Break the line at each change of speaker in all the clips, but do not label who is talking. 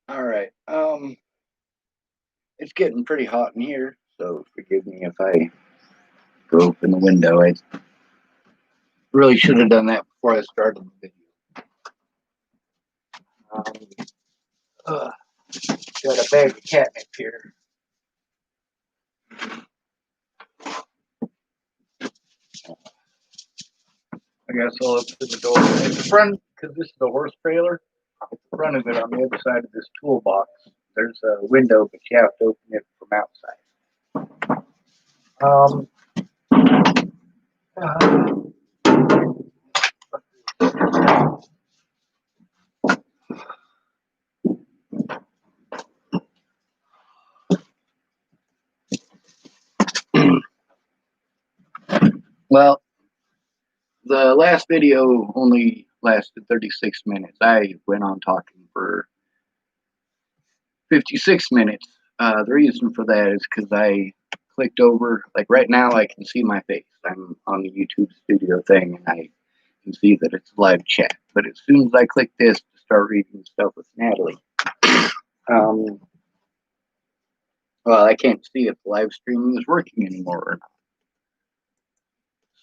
All right. It's getting pretty hot in here, so forgive me if I go open the window. I really should have done that before I started the video. Uh, got a bag of catnip here. I guess I'll open the door. At the front, because this is a horse trailer, at the front of it on the other side of this toolbox, there's a window, but you have to open it from outside. Um, uh, well, the last video only lasted 36 minutes. I went on talking for 56 minutes. The reason for that is because I clicked over, like right now, I can see my face. I'm on the YouTube studio thing and I can see that it's live chat. But as soon as I click this to start reading stuff with Natalie, um, well, I can't see if live streaming is working anymore or not.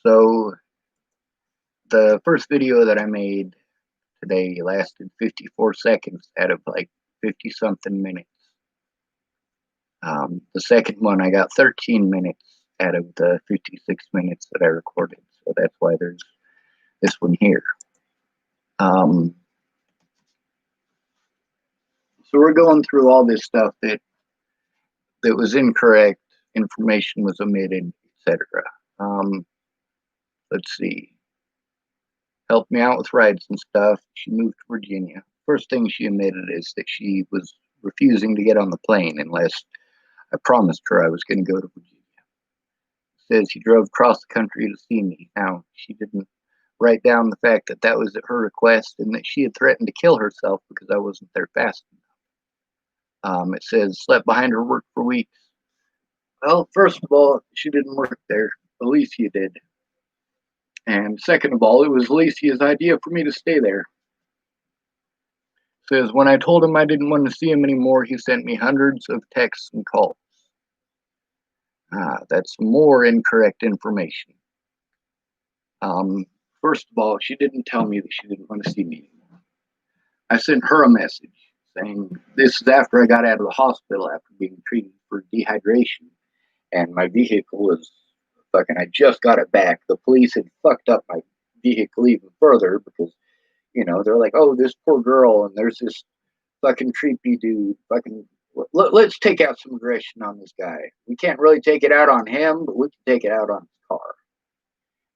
So the first video that I made today lasted 54 seconds out of like 50 something minutes. The second one, I got 13 minutes out of the 56 minutes that I recorded. So that's why there's this one here. Um, so we're going through all this stuff that was incorrect, information was omitted, etc. Um, let's see. Helped me out with rides and stuff. She moved to Virginia. First thing she admitted is that she was refusing to get on the plane unless I promised her I was going to go to Virginia. Says he drove across the country to see me. Now, she didn't write down the fact that that was at her request and that she had threatened to kill herself because I wasn't there fast enough. It says slept behind her work for weeks. Well, first of all, she didn't work there. Alicia did. And second of all, it was Alicia's idea for me to stay there. It says when I told him I didn't want to see him anymore, he sent me hundreds of texts and calls. That's more incorrect information. Um, First of all, she didn't tell me that she didn't want to see me anymore. I sent her a message saying this is after I got out of the hospital after being treated for dehydration, and my vehicle was fucking. I just got it back. The police had fucked up my vehicle even further because they're like, oh, this poor girl, and there's this fucking creepy dude. Fucking, let's take out some aggression on this guy. We can't really take it out on him, but we can take it out on his car.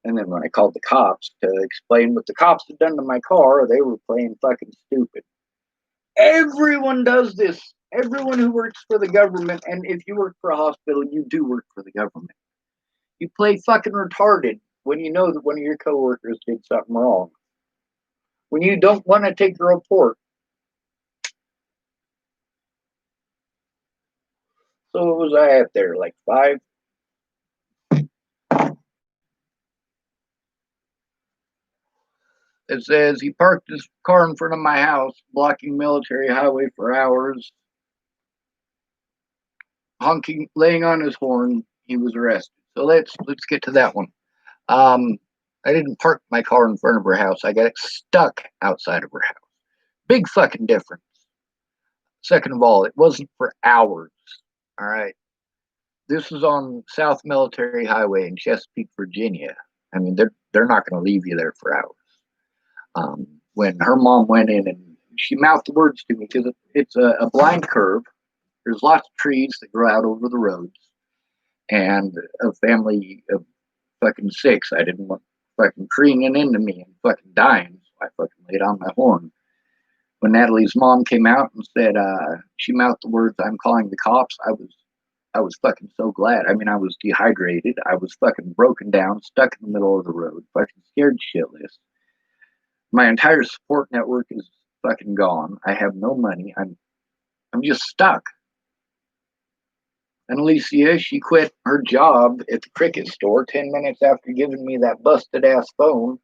And then when I called the cops to explain what the cops had done to my car, they were playing fucking stupid. Everyone does this. Everyone who works for the government, and if you work for a hospital, you do work for the government. You play fucking retarded when you know that one of your coworkers did something wrong. When you don't want to take a report. So what was I at there? Like 5? It says he parked his car in front of my house, blocking military highway for hours, honking, laying on his horn. He was arrested. So let's get to that one. Um, I didn't park my car in front of her house. I got it stuck outside of her house. Big fucking difference. Second of all, it wasn't for hours. All right. This was on South Military Highway in Chesapeake, Virginia. I mean, they're not going to leave you there for hours. When her mom went in and she mouthed the words to me because it's a blind curve. There's lots of trees that grow out over the roads, and a family of fucking 6. I didn't want fucking careening into me and fucking dying, so I fucking laid on my horn. When Natalie's mom came out and said she mouthed the words, "I'm calling the cops," I was fucking so glad. I mean, I was dehydrated. I was fucking broken down, stuck in the middle of the road, fucking scared shitless. My entire support network is fucking gone. I have no money. I'm just stuck. And Alicia, she quit her job at the cricket store 10 minutes after giving me that busted ass phone.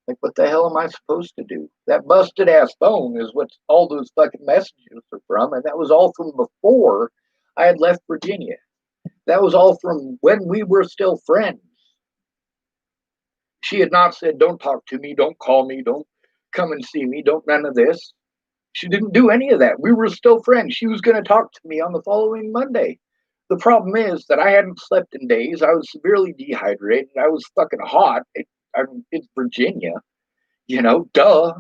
Like, what the hell am I supposed to do? That busted ass phone is what all those fucking messages are from, and that was all from before I had left Virginia. That was all from when we were still friends. She had not said, "Don't talk to me, don't call me, don't come and see me, don't none of this." She didn't do any of that. We were still friends. She was going to talk to me on the following Monday. The problem is that I hadn't slept in days. I was severely dehydrated. I was fucking hot. It's Virginia, duh.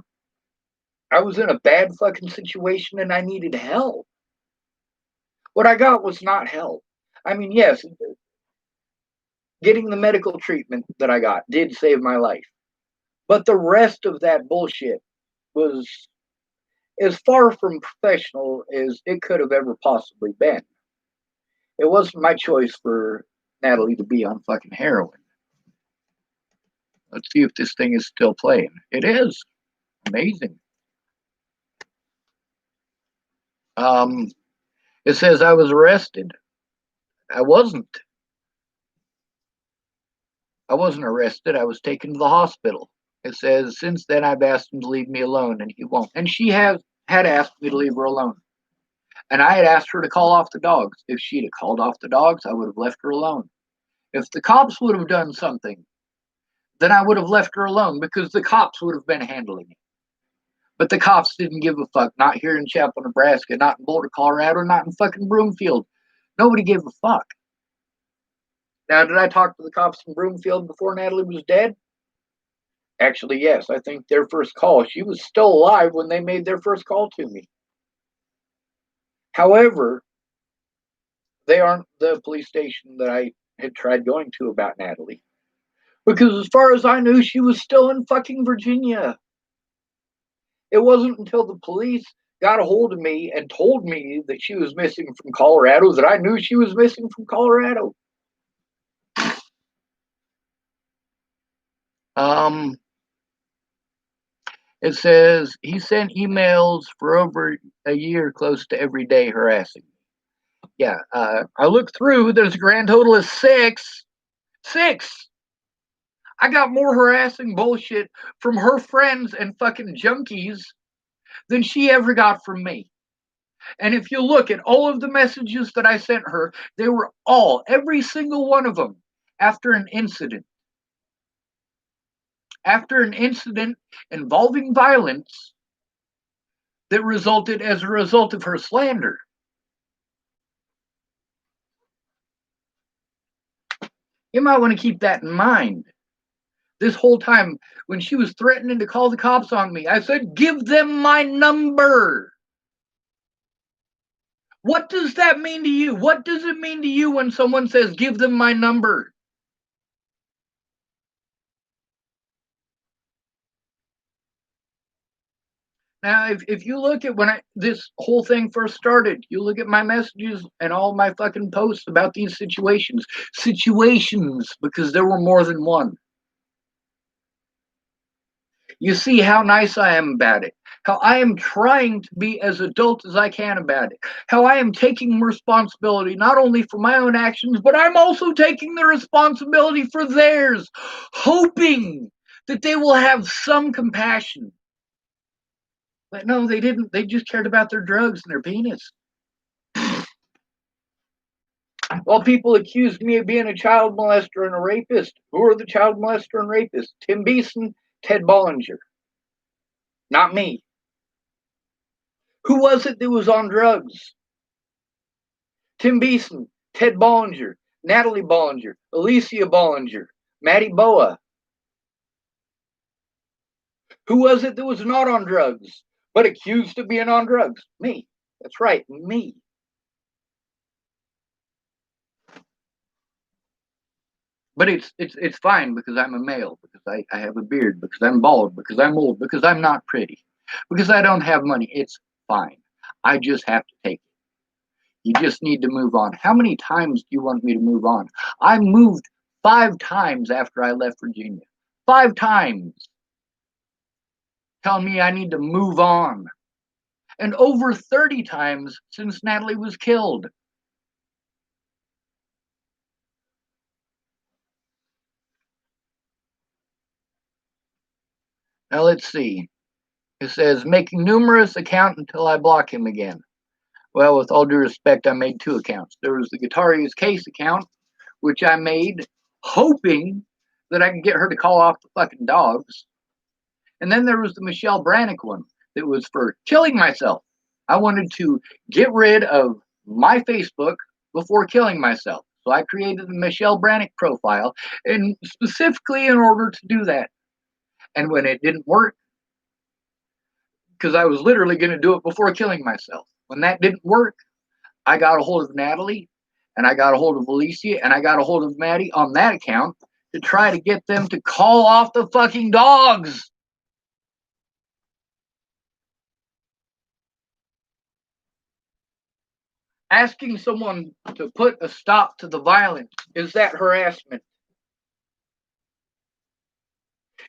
I was in a bad fucking situation and I needed help. What I got was not help. I mean, yes, getting the medical treatment that I got did save my life. But the rest of that bullshit was as far from professional as it could have ever possibly been. It wasn't my choice for Natalie to be on fucking heroin. Let's see if this thing is still playing. It is. Amazing. Um, it says I was arrested. I wasn't. I wasn't arrested. I was taken to the hospital. It says since then I've asked him to leave me alone, and he won't. And she had asked me to leave her alone. And I had asked her to call off the dogs. If she'd have called off the dogs, I would have left her alone. If the cops would have done something, then I would have left her alone because the cops would have been handling it. But the cops didn't give a fuck. Not here in Chapel, Nebraska, not in Boulder, Colorado, not in fucking Broomfield. Nobody gave a fuck. Now, did I talk to the cops in Broomfield before Natalie was dead? Actually, yes. I think their first call, she was still alive when they made their first call to me. However, they aren't the police station that I had tried going to about Natalie. Because as far as I knew, she was still in fucking Virginia. It wasn't until the police got a hold of me and told me that she was missing from Colorado that I knew she was missing from Colorado. It says he sent emails for over a year, close to every day, harassing me. Yeah, I looked through. There's a grand total of six. Six. I got more harassing bullshit from her friends and fucking junkies than she ever got from me. And if you look at all of the messages that I sent her, they were every single one of them, after an incident. After an incident involving violence that resulted as a result of her slander. You might want to keep that in mind. This whole time, when she was threatening to call the cops on me, I said, give them my number. What does that mean to you? What does it mean to you when someone says, give them my number? Now, if you look at when this whole thing first started, you look at my messages and all my fucking posts about these situations, because there were more than one. You see how nice I am about it, how I am trying to be as adult as I can about it, how I am taking responsibility not only for my own actions, but I'm also taking the responsibility for theirs, hoping that they will have some compassion. But no, they didn't. They just cared about their drugs and their penis. Well, people accused me of being a child molester and a rapist. Who are the child molester and rapist? Tim Beeson, Ted Bollinger. Not me. Who was it that was on drugs? Tim Beeson, Ted Bollinger, Natalie Bollinger, Alicia Bollinger, Maddie Boa. Who was it that was not on drugs, but accused of being on drugs? Me. That's right, me. But it's fine because I'm a male, because I have a beard, because I'm bald, because I'm old, because I'm not pretty, because I don't have money. It's fine. I just have to take it. You just need to move on. How many times do you want me to move on? I moved 5 times after I left Virginia. 5 times. Telling me I need to move on. And over 30 times since Natalie was killed. Now let's see. It says making numerous accounts until I block him again. Well, with all due respect, I made two accounts. There was the Guitar Use Case account, which I made hoping that I could get her to call off the fucking dogs. And then there was the Michelle Brannick one that was for killing myself. I wanted to get rid of my Facebook before killing myself. So I created the Michelle Brannick profile, and specifically in order to do that. And when it didn't work, because I was literally going to do it before killing myself. When that didn't work, I got a hold of Natalie, and I got a hold of Alicia, and I got a hold of Maddie on that account to try to get them to call off the fucking dogs. Asking someone to put a stop to the violence, is that harassment?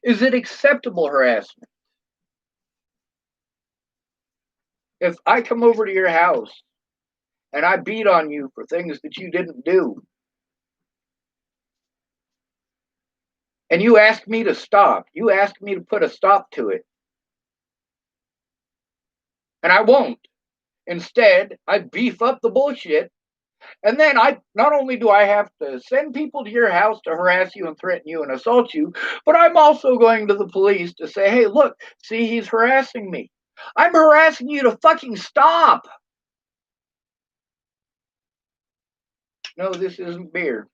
Is it acceptable harassment? If I come over to your house and I beat on you for things that you didn't do, and you ask me to stop, you ask me to put a stop to it, and I won't. Instead, I beef up the bullshit, and then I not only do I have to send people to your house to harass you and threaten you and assault you, but I'm also going to the police to say, hey, look, see, he's harassing me. I'm harassing you to fucking stop. No, this isn't beer.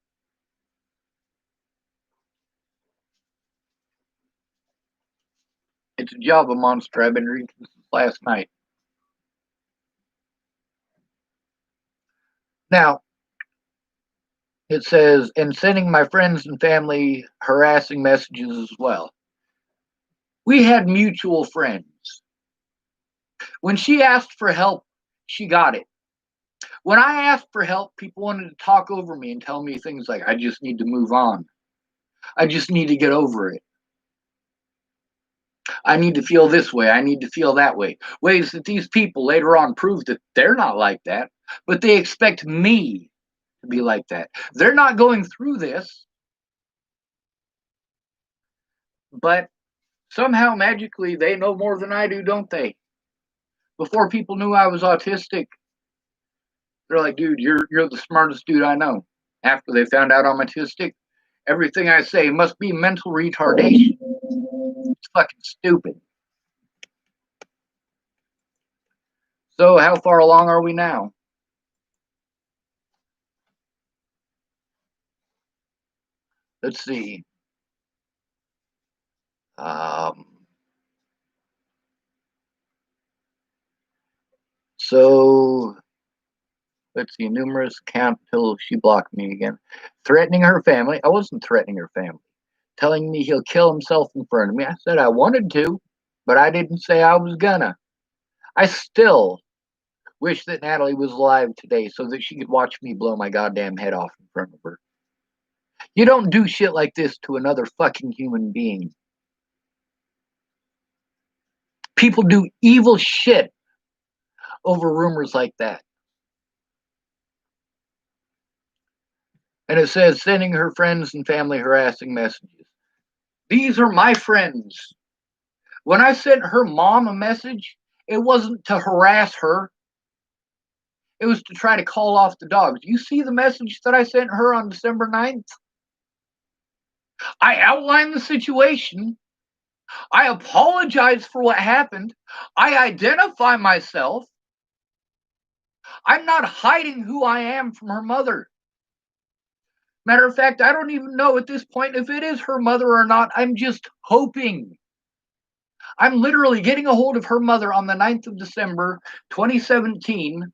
It's a Java Monster I've been drinking since last night. Now, it says, and sending my friends and family harassing messages as well. We had mutual friends. When she asked for help, she got it. When I asked for help, people wanted to talk over me and tell me things like, I just need to move on. I just need to get over it. I need to feel this way. I need to feel that way. Ways that these people later on prove that they're not like that, but they expect me to be like that. They're not going through this, but somehow magically they know more than I do, don't they? Before people knew I was autistic, they're like, dude, you're the smartest dude I know. After they found out I'm autistic, everything I say must be mental retardation. It's fucking stupid. So how far along are we now? Let's see. Um, so let's see. Numerous account until she blocked me again. Threatening her family. I wasn't threatening her family. Telling me he'll kill himself in front of me. I said I wanted to, but I didn't say I was gonna. I still wish that Natalie was alive today so that she could watch me blow my goddamn head off in front of her. You don't do shit like this to another fucking human being. People do evil shit over rumors like that. And it says sending her friends and family harassing messages. These are my friends. When I sent her mom a message, it wasn't to harass her. It was to try to call off the dogs. You see the message that I sent her on December 9th? I outlined the situation. I apologize for what happened. I identify myself. I'm not hiding who I am from her mother. Matter of fact, I don't even know at this point if it is her mother or not. I'm just hoping. I'm literally getting a hold of her mother on the 9th of December, 2017,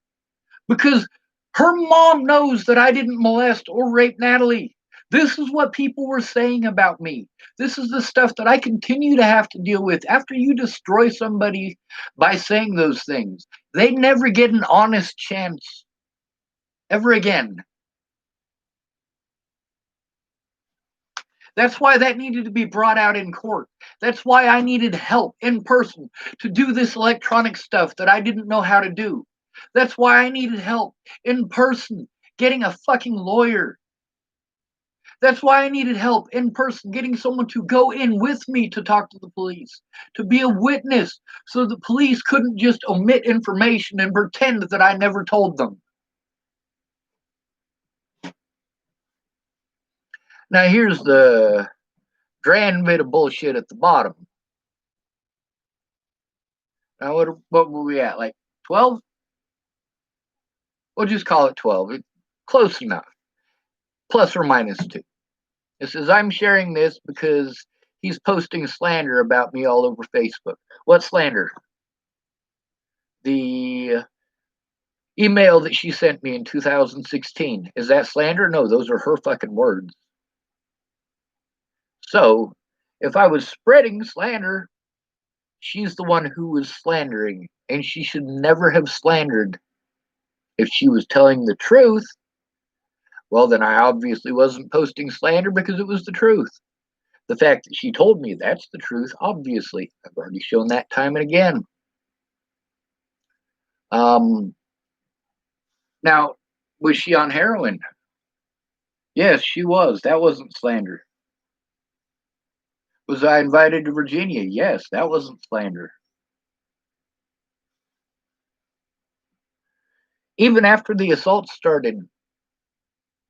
because her mom knows that I didn't molest or rape Natalie. This is what people were saying about me. This is the stuff that I continue to have to deal with after you destroy somebody by saying those things. They never get an honest chance ever again. That's why that needed to be brought out in court. That's why I needed help in person to do this electronic stuff that I didn't know how to do. That's why I needed help in person getting a fucking lawyer. That's why I needed help in person, getting someone to go in with me to talk to the police, to be a witness, so the police couldn't just omit information and pretend that I never told them. Now, here's the grand bit of bullshit at the bottom. Now, what were we at? Like 12? We'll just call it 12. It's close enough. Plus or minus 2. It says, I'm sharing this because he's posting slander about me all over Facebook. What slander? The email that she sent me in 2016. Is that slander? No, those are her fucking words. So, if I was spreading slander, she's the one who was slandering, and she should never have slandered. If she was telling the truth, well, then I obviously wasn't posting slander because it was the truth. The fact that she told me that's the truth, obviously, I've already shown that time and again. Now, was she on heroin? Yes, she was. That wasn't slander. Was I invited to Virginia? Yes, that wasn't slander. Even after the assault started,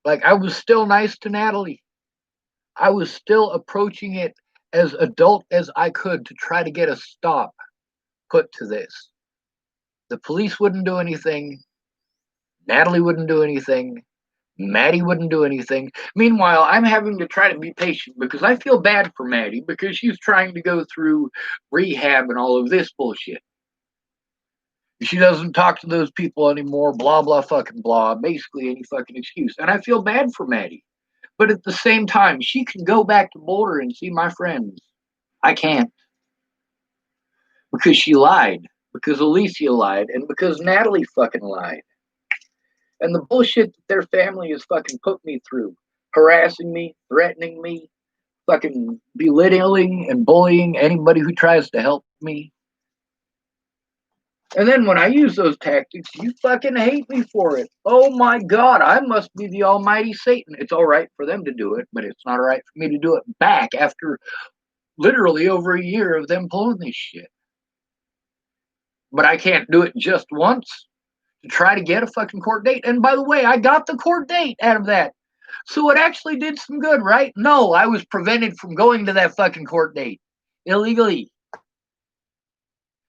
like, I was still nice to Natalie. I was still approaching it as adult as I could to try to get a stop put to this. The police wouldn't do anything. Natalie wouldn't do anything. Maddie wouldn't do anything. Meanwhile, I'm having to try to be patient because I feel bad for Maddie because she's trying to go through rehab and all of this bullshit. She doesn't talk to those people anymore, blah, blah, fucking blah, basically any fucking excuse. And I feel bad for Maddie. But at the same time, she can go back to Boulder and see my friends. I can't. Because she lied. Because Alicia lied. And because Natalie fucking lied. And the bullshit that their family has fucking put me through. Harassing me, threatening me, fucking belittling and bullying anybody who tries to help me. And then when I use those tactics, you fucking hate me for it. Oh my God, I must be the almighty Satan. It's all right for them to do it, but it's not all right for me to do it back after literally over a year of them pulling this shit. But I can't do it just once to try to get a fucking court date. And by the way, I got the court date out of that. So it actually did some good, right? No, I was prevented from going to that fucking court date illegally.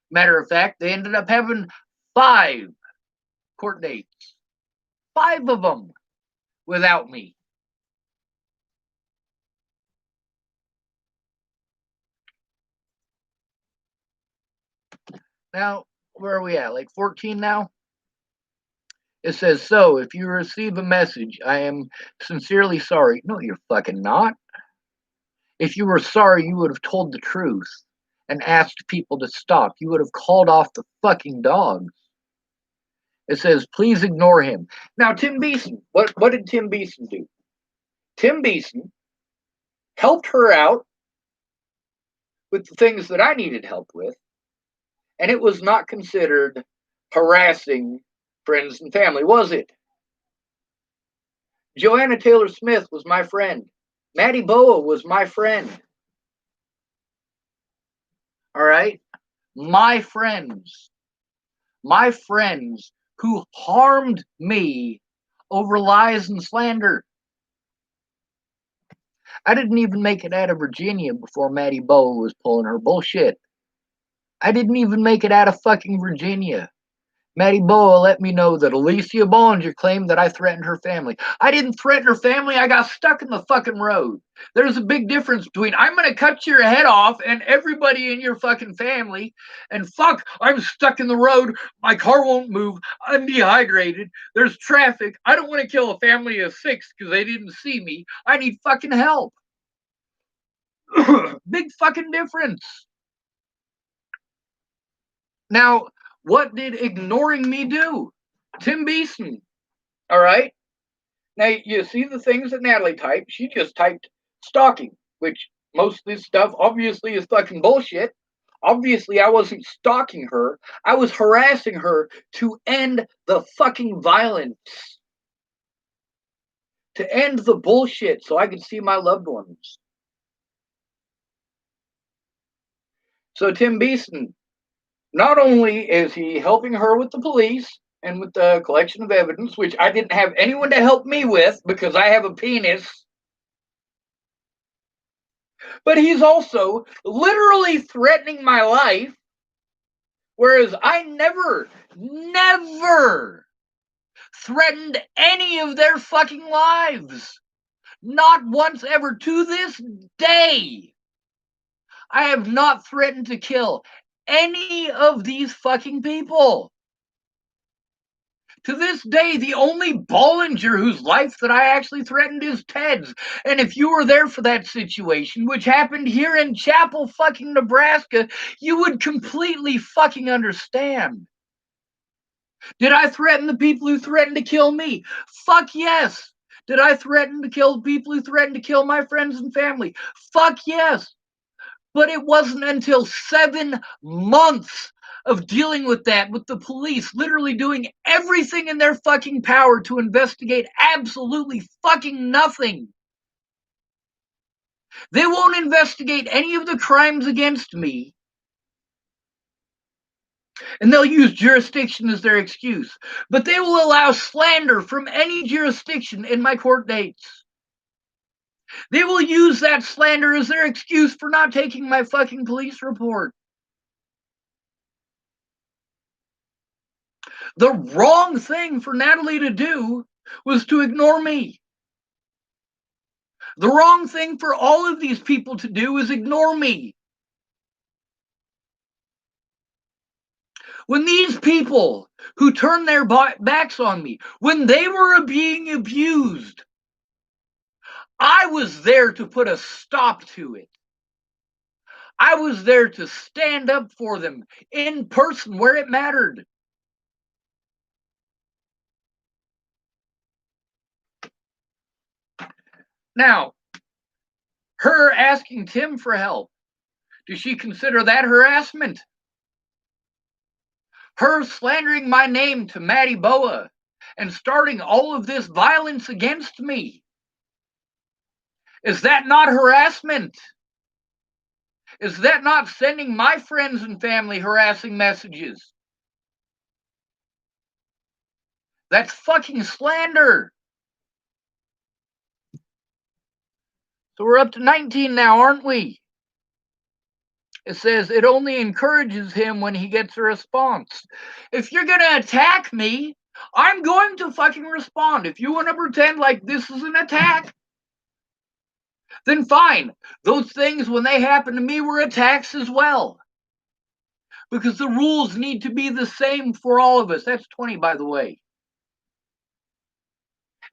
Matter of fact, they ended up having 5 court dates. 5 of them without me. Now, where are we at? Like 14 now? It says, so if you receive a message, I am sincerely sorry. No, you're fucking not. If you were sorry, you would have told the truth and asked people to stop. You would have called off the fucking dogs. It says, please ignore him. Now, Tim Beeson, what did Tim Beeson do? Tim Beeson helped her out with the things that I needed help with, and it was not considered harassing friends and family, was it? Joanna Taylor Smith was my friend. Maddie Boa was my friend. All right? My friends who harmed me over lies and slander. I didn't even make it out of Virginia before Maddie Boa was pulling her bullshit. I didn't even make it out of fucking Virginia. Maddie Boa let me know that Alicia Bollinger claimed that I threatened her family. I didn't threaten her family. I got stuck in the fucking road. There's a big difference between I'm going to cut your head off and everybody in your fucking family, and fuck, I'm stuck in the road. My car won't move. I'm dehydrated. There's traffic. I don't want to kill a family of 6 because they didn't see me. I need fucking help. Big fucking difference. Now, what did ignoring me do? Tim Beeson. All right. Now, you see the things that Natalie typed. She just typed stalking, which most of this stuff obviously is fucking bullshit. Obviously, I wasn't stalking her. I was harassing her to end the fucking violence. to end the bullshit so I could see my loved ones. So Tim Beeson, not only is he helping her with the police and with the collection of evidence, which I didn't have anyone to help me with because I have a penis, but he's also literally threatening my life, whereas I never threatened any of their fucking lives. Not once ever. To this day, I have not threatened to kill any of these fucking people. To this day, the only bollinger whose life that I actually threatened is Ted's. And if you were there for that situation, which happened here in Chapel fucking Nebraska, you would completely fucking understand. Did I threaten the people who threatened to kill me? Fuck yes. Did I threaten to kill people who threatened to kill my friends and family? Fuck yes. But it wasn't until 7 months of dealing with that, with the police literally doing everything in their fucking power to investigate absolutely fucking nothing. They won't investigate any of the crimes against me. And they'll use jurisdiction as their excuse. But they will allow slander from any jurisdiction in my court dates. They will use that slander as their excuse for not taking my fucking police report. The wrong thing for Natalie to do was to ignore me. The wrong thing for all of these people to do is ignore me. When these people who turned their backs on me, when they were being abused, I was there to put a stop to it. I was there to stand up for them in person where it mattered. Now, her asking Tim for help, does she consider that harassment? Her slandering my name to Maddie Boa and starting all of this violence against me, is that not harassment? Is that not sending my friends and family harassing messages? That's fucking slander. So we're up to 19 now, aren't we? It says it only encourages him when he gets a response. If you're going to attack me, I'm going to fucking respond. If you want to pretend like this is an attack, then fine. Those things, when they happen to me, were attacks as well. Because the rules need to be the same for all of us. That's 20, by the way.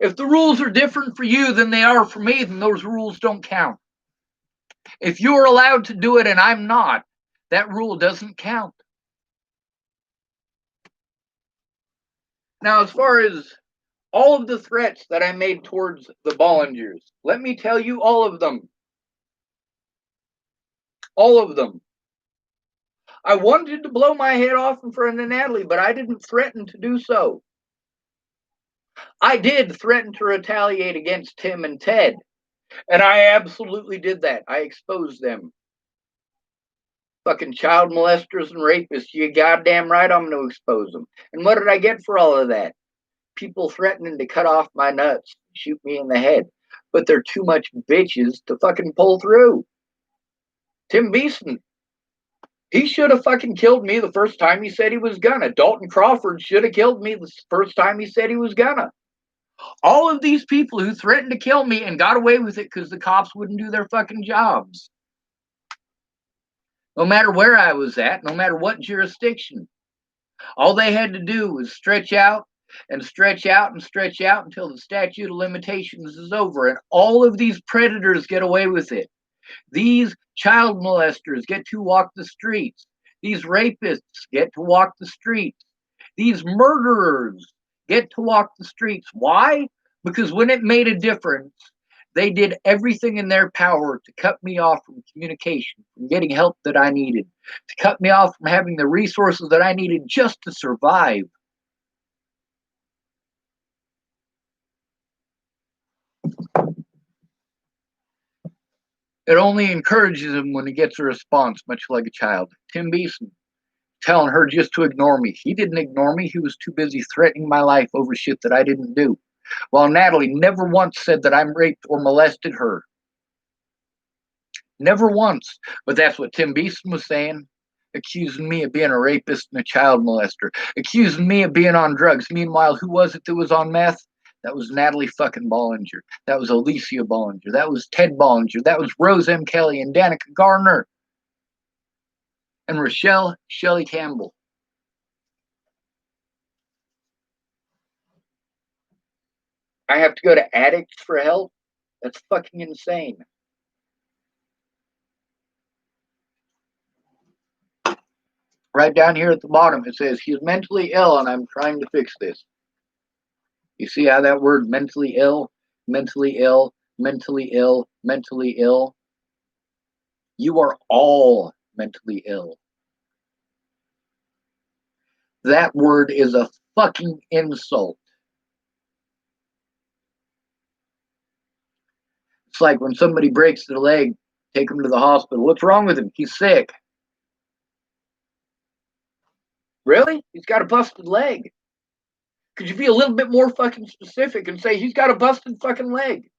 If the rules are different for you than they are for me, then those rules don't count. If you're allowed to do it and I'm not, that rule doesn't count. Now, as far as all of the threats that I made towards the Bollingers, let me tell you all of them. All of them. I wanted to blow my head off in front of Natalie, but I didn't threaten to do so. I did threaten to retaliate against Tim and Ted, and I absolutely did that. I exposed them. Fucking child molesters and rapists, you goddamn right I'm going to expose them. And what did I get for all of that? People threatening to cut off my nuts, shoot me in the head. But they're too much bitches to fucking pull through. Tim Beeson, he should have fucking killed me the first time he said he was gonna. Dalton Crawford should have killed me the first time he said he was gonna. All of these people who threatened to kill me and got away with it because the cops wouldn't do their fucking jobs. No matter where I was at, no matter what jurisdiction. All they had to do was stretch out and stretch out and stretch out until the statute of limitations is over. And all of these predators get away with it. These child molesters get to walk the streets. These rapists get to walk the streets. These murderers get to walk the streets. Why? Because when it made a difference, they did everything in their power to cut me off from communication, from getting help that I needed, to cut me off from having the resources that I needed just to survive. It only encourages him when he gets a response, much like a child. Tim Beeson telling her just to ignore me. He didn't ignore me. He was too busy threatening my life over shit that I didn't do. While Natalie never once said that I raped or molested her. Never once. But that's what Tim Beeson was saying. Accusing me of being a rapist and a child molester. Accusing me of being on drugs. Meanwhile, who was it that was on meth? That was Natalie fucking Bollinger. That was Alicia Bollinger. That was Ted Bollinger. That was Rose M. Kelly and Danica Garner. And Rochelle Shelley Campbell. I have to go to addicts for help? That's fucking insane. Right down here at the bottom, it says he's mentally ill and I'm trying to fix this. You see how that word mentally ill, mentally ill, mentally ill, mentally ill? You are all mentally ill. That word is a fucking insult. It's like when somebody breaks their leg, take him to the hospital. What's wrong with him? He's sick. Really? He's got a busted leg. Could you be a little bit more fucking specific and say he's got a busted fucking leg?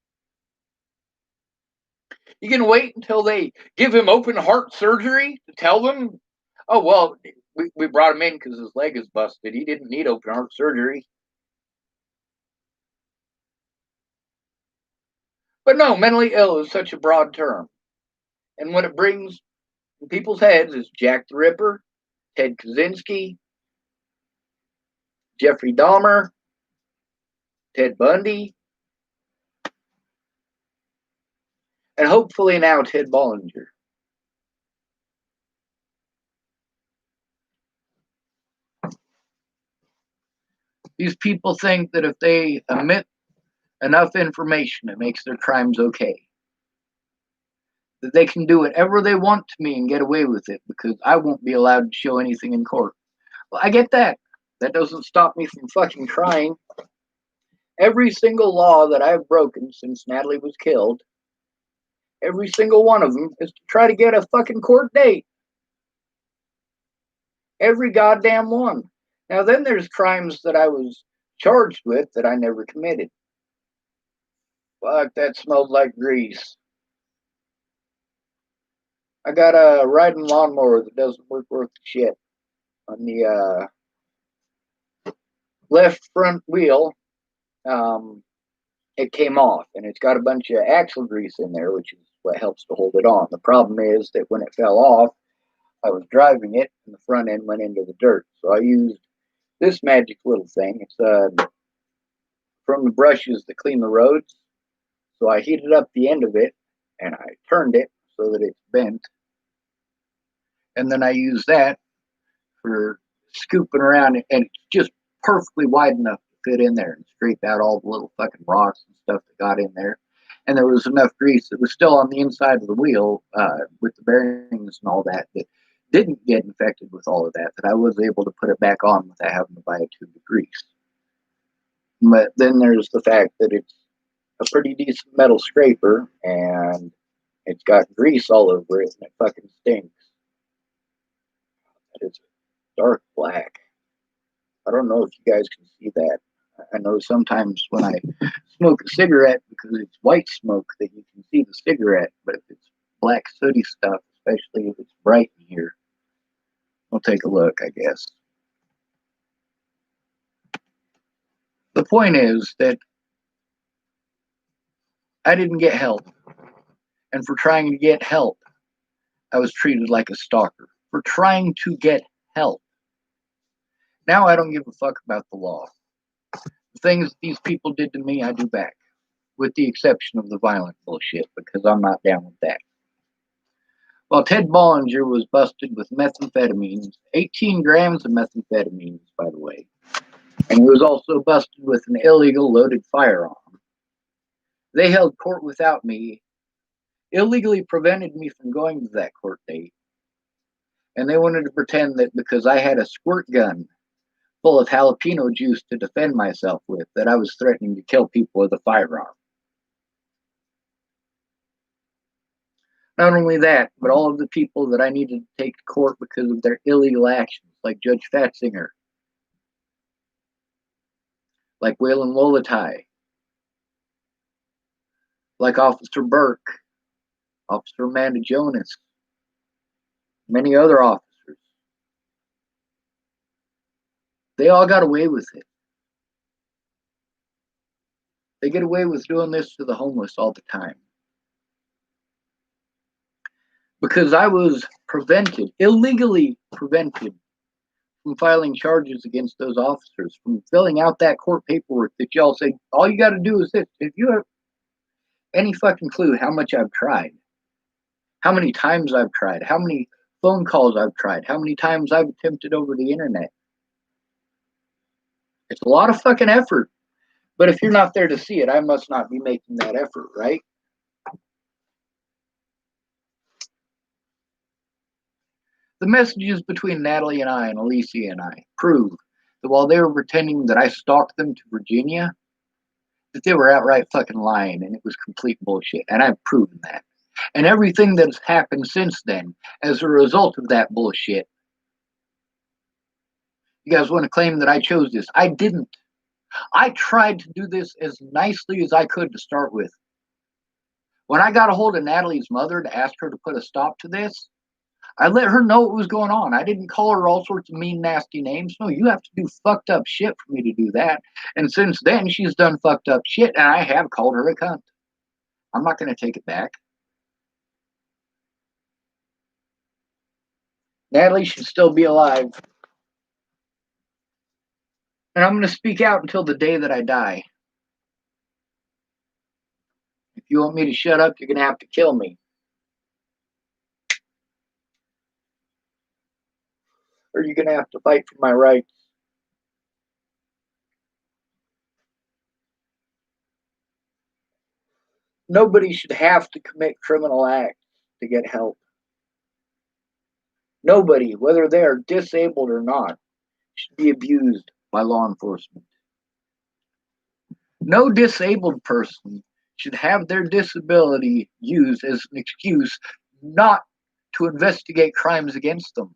You can wait until they give him open heart surgery to tell them, oh, well, we brought him in because his leg is busted. He didn't need open heart surgery. But no, mentally ill is such a broad term. And what it brings in people's heads is Jack the Ripper, Ted Kaczynski, Jeffrey Dahmer, Ted Bundy, and hopefully now Ted Bollinger. These people think that if they omit enough information, it makes their crimes okay. That they can do whatever they want to me and get away with it because I won't be allowed to show anything in court. Well, I get that. That doesn't stop me from fucking trying. Every single law that I've broken since Natalie was killed, every single one of them is to try to get a fucking court date. Every goddamn one. Now, then there's crimes that I was charged with that I never committed. Fuck, that smelled like grease. I got a riding lawnmower that doesn't work worth shit. On the left front wheel, it came off, and it's got a bunch of axle grease in there, which is what helps to hold it on. The problem is that when it fell off, I was driving it, and the front end went into the dirt. So I used this magic little thing. It's from the brushes that clean the roads. So I heated up the end of it, and I turned it so that it's bent. And then I used that for scooping around, and it's just perfectly wide enough to fit in there and scrape out all the little fucking rocks and stuff that got in there. And there was enough grease that was still on the inside of the wheel with the bearings and all that that didn't get infected with all of that, that I was able to put it back on without having to buy a tube of grease. But then there's the fact that it's a pretty decent metal scraper and it's got grease all over it and it fucking stinks. It's dark black. I don't know if you guys can see that. I know sometimes when I smoke a cigarette, because it's white smoke, that you can see the cigarette, but if it's black sooty stuff, especially if it's bright in here, we'll take a look, I guess. The point is that I didn't get help. And for trying to get help, I was treated like a stalker. For trying to get help. Now I don't give a fuck about the law. The things that these people did to me, I do back. With the exception of the violent bullshit, because I'm not down with that. Well, Ted Bollinger was busted with methamphetamines, 18 grams of methamphetamines, by the way. And he was also busted with an illegal loaded firearm. They held court without me, illegally prevented me from going to that court date. And they wanted to pretend that because I had a squirt gun full of jalapeno juice to defend myself with, that I was threatening to kill people with a firearm. Not only that, but all of the people that I needed to take to court because of their illegal actions, like Judge Fatzinger, like Waylon Lolatai, like Officer Burke, Officer Amanda Jonas, many other officers. They all got away with it. They get away with doing this to the homeless all the time. Because I was prevented, illegally prevented, from filing charges against those officers, from filling out that court paperwork that y'all say, all you got to do is this. If you have any fucking clue how much I've tried, how many times I've tried, how many phone calls I've tried, how many times I've attempted over the internet, it's a lot of fucking effort. But if you're not there to see it, I must not be making that effort, right? The messages between Natalie and I and Alicia and I prove that while they were pretending that I stalked them to Virginia, that they were outright fucking lying and it was complete bullshit. And I've proven that. And everything that's happened since then as a result of that bullshit. You guys want to claim that I chose this? I didn't. I tried to do this as nicely as I could to start with. When I got a hold of Natalie's mother to ask her to put a stop to this, I let her know what was going on. I didn't call her all sorts of mean, nasty names. No, you have to do fucked up shit for me to do that. And since then, she's done fucked up shit, and I have called her a cunt. I'm not going to take it back. Natalie should still be alive. And I'm going to speak out until the day that I die. If you want me to shut up, you're going to have to kill me. Or you're going to have to fight for my rights. Nobody should have to commit criminal acts to get help. Nobody, whether they are disabled or not, should be abused by law enforcement. No disabled person should have their disability used as an excuse not to investigate crimes against them.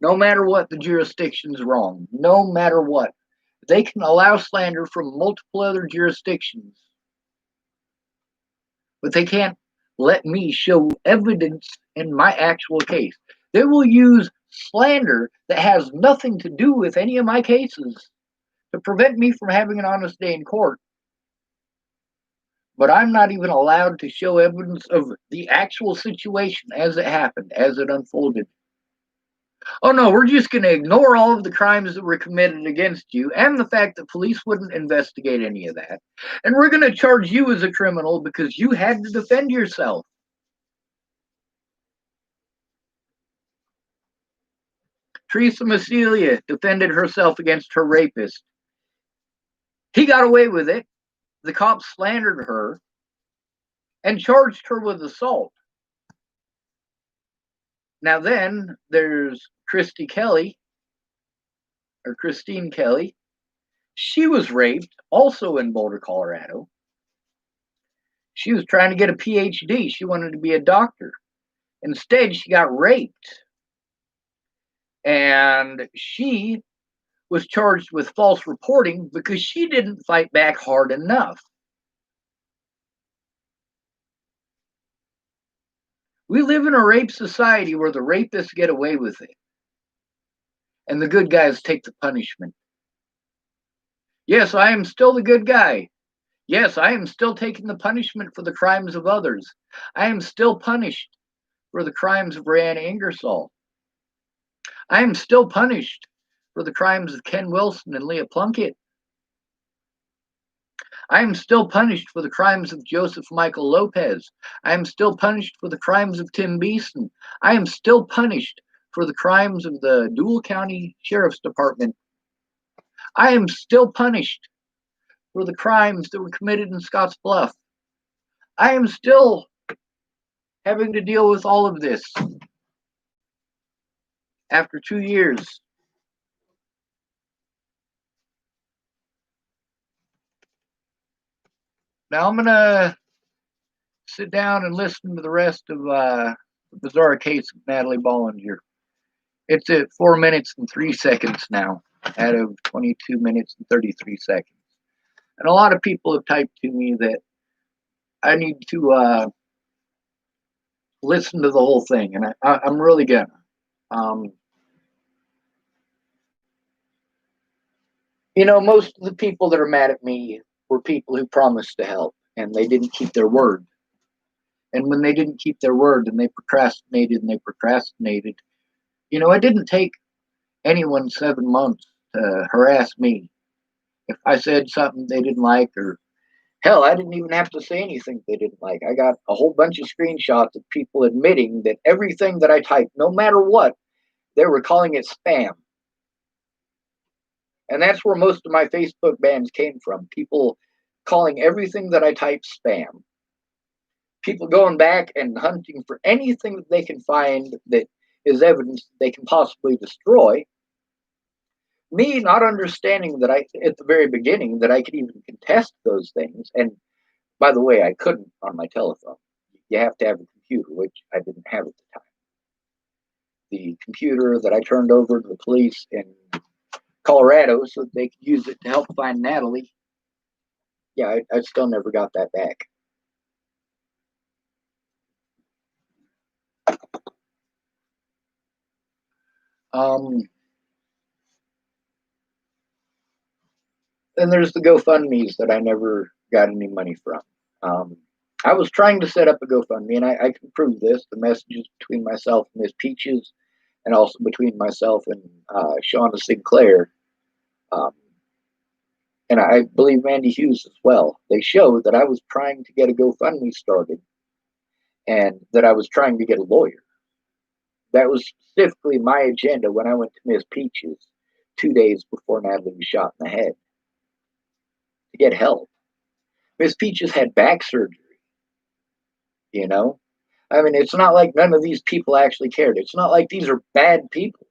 No matter what the jurisdiction's wrong, no matter what, they can allow slander from multiple other jurisdictions, but they can't let me show evidence in my actual case. They will use slander that has nothing to do with any of my cases to prevent me from having an honest day in court. But I'm not even allowed to show evidence of the actual situation as it happened, as it unfolded. Oh no, we're just going to ignore all of the crimes that were committed against you and the fact that police wouldn't investigate any of that. And we're going to charge you as a criminal because you had to defend yourself. Teresa Massilia defended herself against her rapist. He got away with it. The cops slandered her and charged her with assault. Now then, there's Christine Kelly. She was raped, also in Boulder, Colorado. She was trying to get a PhD. She wanted to be a doctor. Instead, she got raped. And she was charged with false reporting because she didn't fight back hard enough. We live in a rape society where the rapists get away with it and the good guys take the punishment. Yes, I am still the good guy. Yes, I am still taking the punishment for the crimes of others. I am still punished for the crimes of Brianna Ingersoll. I am still punished for the crimes of Ken Wilson and Leah Plunkett. I am still punished for the crimes of Joseph Michael Lopez. I am still punished for the crimes of Tim Beeson. I am still punished for the crimes of the Dual County Sheriff's Department. I am still punished for the crimes that were committed in Scotts Bluff. I am still having to deal with all of this after 2 years. Now I'm gonna sit down and listen to the rest of the bizarre case of Natalie Bollinger. It's at 4 minutes and 3 seconds now, out of 22 minutes and 33 seconds. And a lot of people have typed to me that I need to listen to the whole thing, and I'm really gonna. Um, most of the people that are mad at me were people who promised to help, and they didn't keep their word. And when they didn't keep their word, and they procrastinated and they procrastinated, it didn't take anyone 7 months to harass me. If I said something they didn't like, or hell, I didn't even have to say anything they didn't like. I got a whole bunch of screenshots of people admitting that everything that I typed, no matter what, they were calling it spam. And that's where most of my Facebook bans came from. People calling everything that I type spam. People going back and hunting for anything that they can find that is evidence that they can possibly destroy. Me not understanding that at the very beginning, that I could even contest those things. And by the way, I couldn't on my telephone. You have to have a computer, which I didn't have at the time. The computer that I turned over to the police in Colorado so that they could use it to help find Natalie. Yeah, I still never got that back. Then there's the GoFundMe's that I never got any money from. I was trying to set up a GoFundMe, and I can prove this. The messages between myself and Miss Peaches, and also between myself and Shauna Sinclair, um, and I believe Mandy Hughes as well. They show that I was trying to get a GoFundMe started, and that I was trying to get a lawyer. That was specifically my agenda when I went to Miss Peaches 2 days before Natalie was shot in the head, to get help. Miss Peaches had back surgery. You know, I mean, it's not like none of these people actually cared. It's not like these are bad people.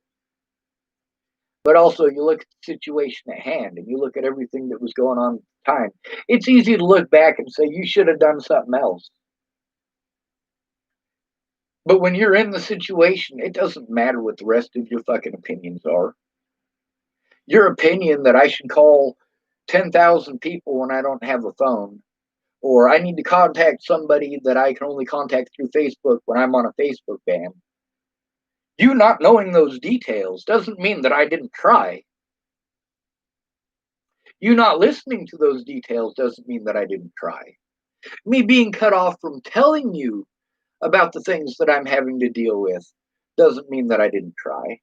But also, you look at the situation at hand, and you look at everything that was going on at the time. It's easy to look back and say you should have done something else. But when you're in the situation, it doesn't matter what the rest of your fucking opinions are. Your opinion that I should call 10,000 people when I don't have a phone, or I need to contact somebody that I can only contact through Facebook when I'm on a Facebook ban. You not knowing those details doesn't mean that I didn't try. You not listening to those details doesn't mean that I didn't try. Me being cut off from telling you about the things that I'm having to deal with doesn't mean that I didn't try.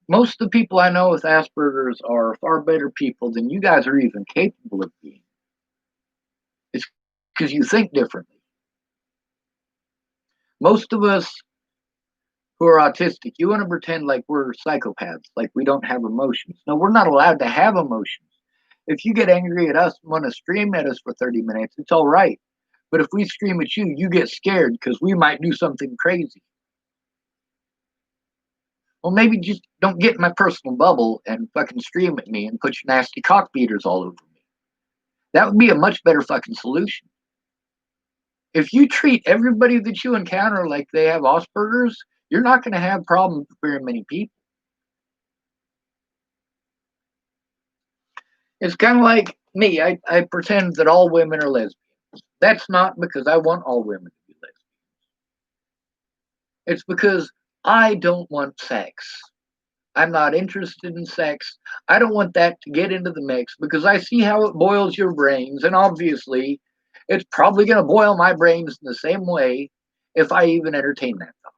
Most of the people I know with Asperger's are far better people than you guys are even capable of being. It's because you think differently. Most of us who are autistic, you want to pretend like we're psychopaths, like we don't have emotions. No, we're not allowed to have emotions. If you get angry at us and want to scream at us for 30 minutes, it's all right. But if we scream at you, you get scared because we might do something crazy. Well, maybe just don't get in my personal bubble and fucking scream at me and put your nasty cock beaters all over me. That would be a much better fucking solution. If you treat everybody that you encounter like they have Asperger's, you're not going to have problems with very many people. It's kind of like me. I pretend that all women are lesbians. That's not because I want all women to be lesbians. It's because I don't want sex. I'm not interested in sex. I don't want that to get into the mix because I see how it boils your brains. And obviously, it's probably going to boil my brains in the same way if I even entertain that thought.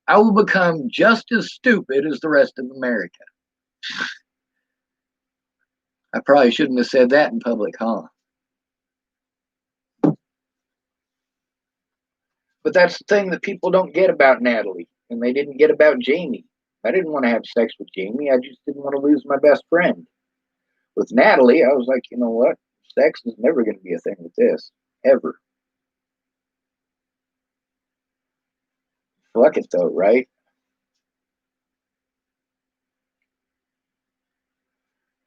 I will become just as stupid as the rest of America. I probably shouldn't have said that in public, huh? But that's the thing that people don't get about Natalie, and they didn't get about Jamie. I didn't want to have sex with Jamie. I just didn't want to lose my best friend. With Natalie, I was like, you know what? Sex is never going to be a thing with this, ever. Fuck it, though, right?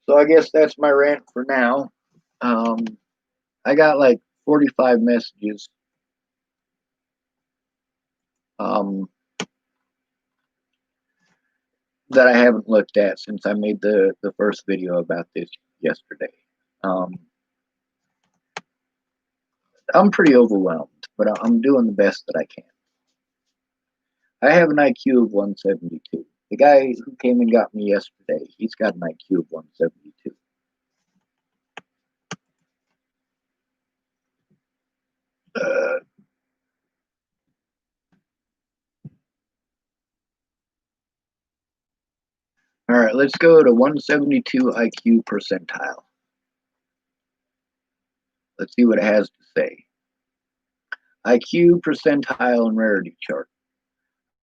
So I guess that's my rant for now. Um, I got like 45 messages um, that I haven't looked at since I made the first video about this yesterday. Um, I'm pretty overwhelmed, but I'm doing the best that I can. I have an IQ of 172. The guy who came and got me yesterday, he's got an IQ of 172. All right, let's go to 172 IQ percentile. Let's see what it has to say. IQ percentile and rarity chart.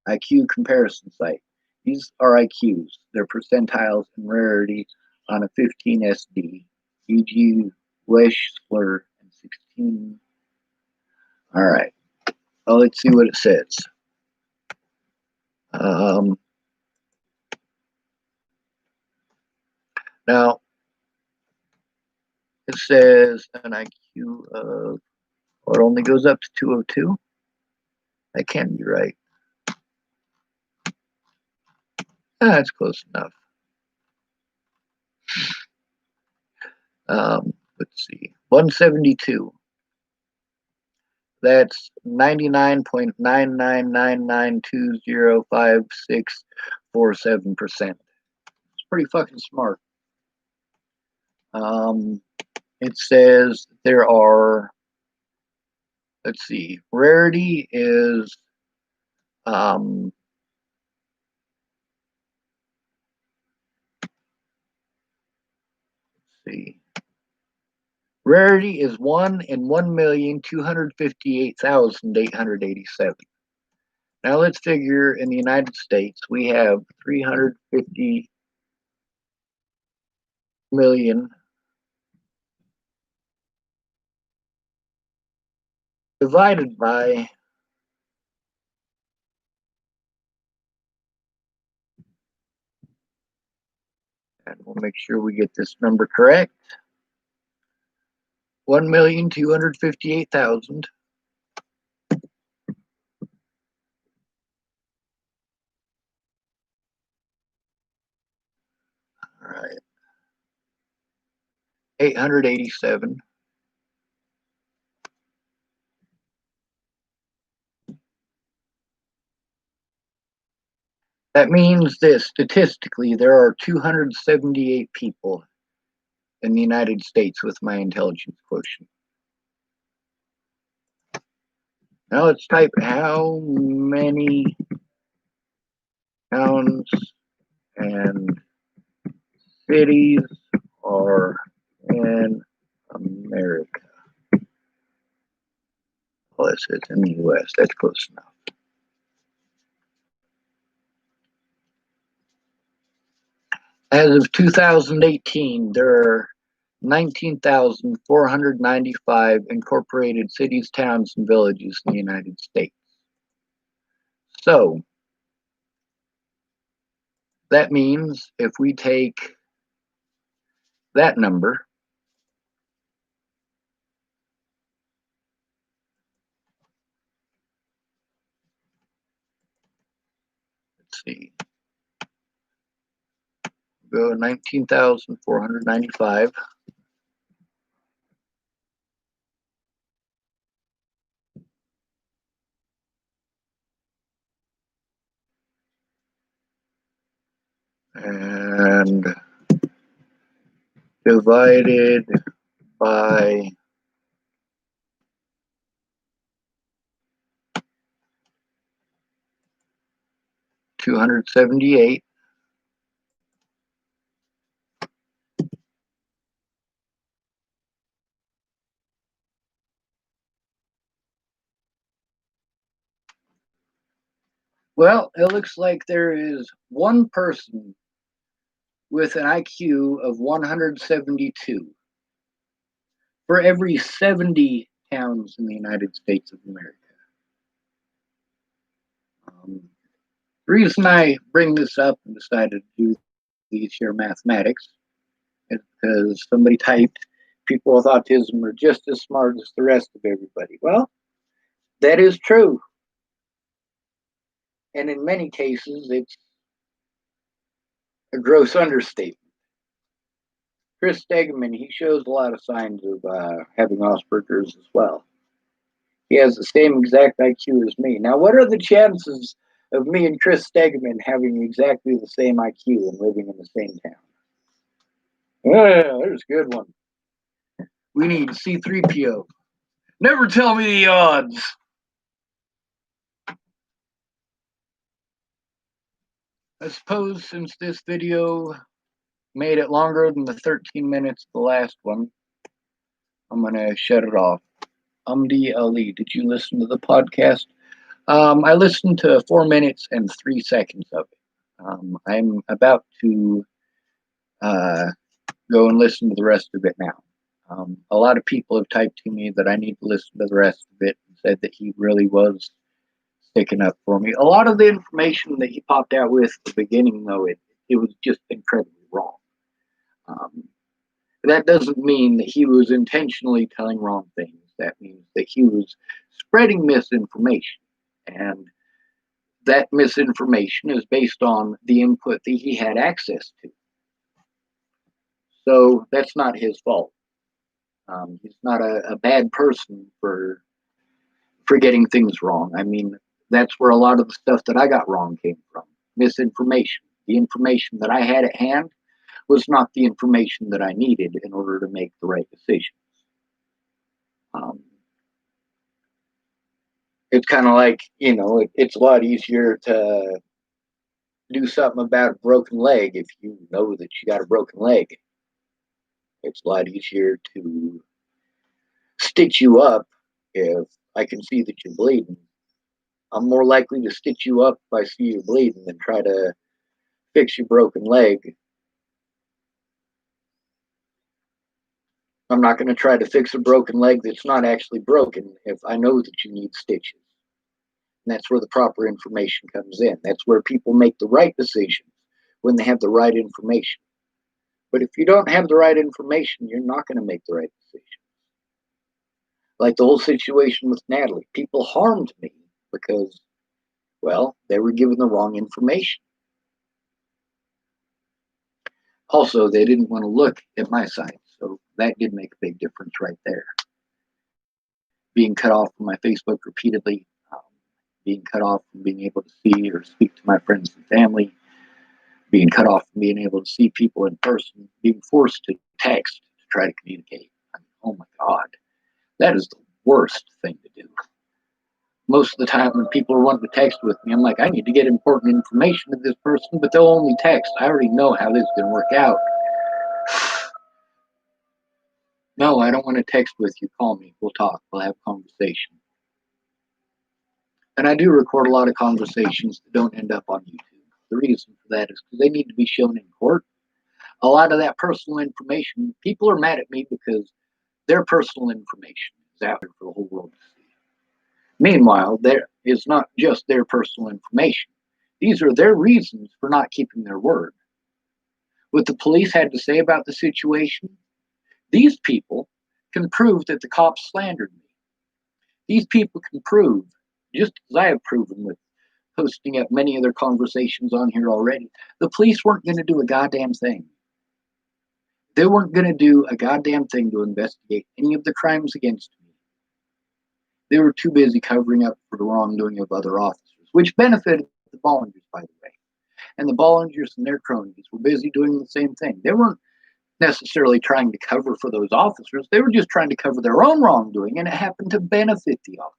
IQ comparison site. These are IQs. They're percentiles and rarity on a 15 SD, e.g. Wesh, Slur, and 16. All right. Well, let's see what it says. Now, it says an IQ of, well, it only goes up to 202. That can't be right. That's close enough. Let's see. 172. That's 99.999920567%. It's pretty fucking smart. It says there are, let's see, rarity is let's see. Rarity is 1 in 1,258,887. Now let's figure in the United States we have 350 million divided by, and we'll make sure we get this number correct, 1,258,000. All right. 887. That means that statistically there are 278 people in the United States with my intelligence quotient. Now let's type how many towns and cities are in America. Well, it says in the US. That's close enough. As of 2018, there are 19,495 incorporated cities, towns, and villages in the United States. So that means if we take that number, let's see, go 19,495. And divided by 278. Well, it looks like there is one person with an IQ of 172 for every 70 towns in the United States of America. The reason I bring this up and decided to do these here mathematics because somebody typed, people with autism are just as smart as the rest of everybody. Well, that is true. And in many cases, it's a gross understatement. Chris Stegman, he shows a lot of signs of having Asperger's as well. He has the same exact IQ as me. Now, what are the chances of me and Chris Stegman having exactly the same IQ and living in the same town? Yeah, there's a good one. We need C-3PO. Never tell me the odds. I suppose since this video made it longer than the 13 minutes of the last one, I'm going to shut it off. Ali, did you listen to the podcast? I listened to 4 minutes and 3 seconds of it. I'm about to go and listen to the rest of it now. A lot of people have typed to me that I need to listen to the rest of it and said that he really was sticking up for me. A lot of the information that he popped out with at the beginning, though, it was just incredibly wrong. That doesn't mean that he was intentionally telling wrong things. That means that he was spreading misinformation. And that misinformation is based on the input that he had access to. So that's not his fault. He's not a bad person for getting things wrong. I mean, that's where a lot of the stuff that I got wrong came from. Misinformation. The information that I had at hand was not the information that I needed in order to make the right decisions. It's kind of like, it's a lot easier to do something about a broken leg if you know that you got a broken leg. It's a lot easier to stitch you up if I can see that you're bleeding. I'm more likely to stitch you up if I see you bleeding than try to fix your broken leg. I'm not going to try to fix a broken leg that's not actually broken if I know that you need stitches. And that's where the proper information comes in. That's where people make the right decisions when they have the right information. But if you don't have the right information, you're not going to make the right decision. Like the whole situation with Natalie. People harmed me because, well, they were given the wrong information. Also, they didn't want to look at my side. So that did make a big difference right there. Being cut off from my Facebook repeatedly, being cut off from being able to see or speak to my friends and family, being cut off from being able to see people in person, being forced to text to try to communicate. I mean, oh my God, that is the worst thing to do. Most of the time when people are wanting to text with me, I'm like, I need to get important information to this person, but they'll only text. I already know how this is going to work out. No, I don't want to text with you. Call me. We'll talk. We'll have a conversation. And I do record a lot of conversations that don't end up on YouTube. The reason for that is because they need to be shown in court. A lot of that personal information, people are mad at me because their personal information is out there for the whole world to see. Meanwhile, there is not just their personal information. These are their reasons for not keeping their word. What the police had to say about the situation, these people can prove that the cops slandered me. These people can prove, just as I have proven with posting up many of their conversations on here already, the police weren't going to do a goddamn thing. They weren't going to do a goddamn thing to investigate any of the crimes against me. They were too busy covering up for the wrongdoing of other officers, which benefited the Bollingers, by the way. And the Bollingers and their cronies were busy doing the same thing. They weren't necessarily trying to cover for those officers. They were just trying to cover their own wrongdoing, and it happened to benefit the officers.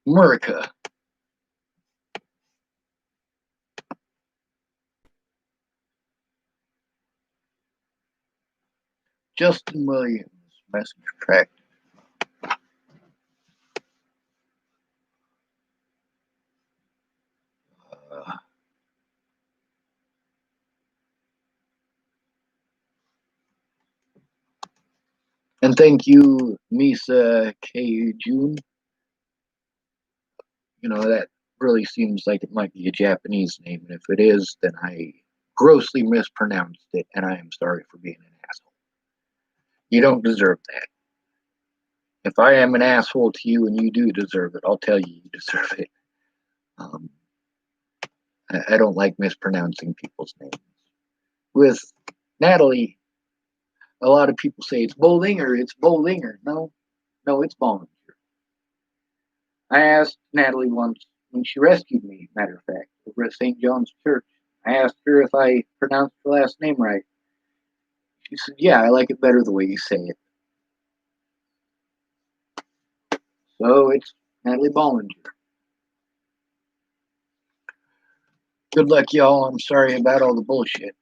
America. Justin Williams, message track. And thank you, Misa K. June. That really seems like it might be a Japanese name. And if it is, then I grossly mispronounced it, and I am sorry for being an asshole. You don't deserve that. If I am an asshole to you and you do deserve it, I'll tell you deserve it. Um, I don't like mispronouncing people's names. With Natalie, a lot of people say it's Bollinger, it's Bollinger. No, it's Bollinger. I asked Natalie once when she rescued me, matter of fact, over at St. John's Church. I asked her if I pronounced her last name right. She said, yeah, I like it better the way you say it. So it's Natalie Bollinger. Good luck, y'all. I'm sorry about all the bullshit.